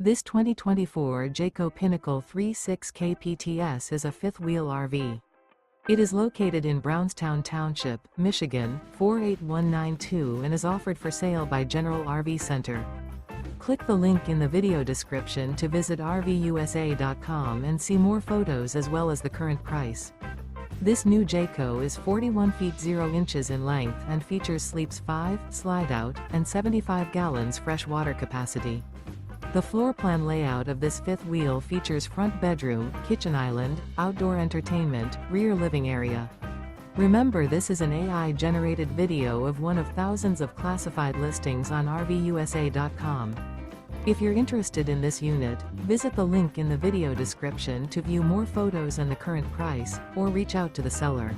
This 2024 Jayco Pinnacle 36 kpts is a fifth-wheel RV. It is located in Brownstown Township, Michigan, 48192 and is offered for sale by General RV Center. Click the link in the video description to visit RVUSA.com and see more photos as well as the current price. This new Jayco is 41 feet 0 inches in length and features sleeps 5, slide-out, and 75 gallons fresh water capacity. The floor plan layout of this fifth wheel features front bedroom, kitchen island, outdoor entertainment, rear living area. Remember, this is an AI-generated video of one of thousands of classified listings on RVUSA.com. If you're interested in this unit, visit the link in the video description to view more photos and the current price, or reach out to the seller.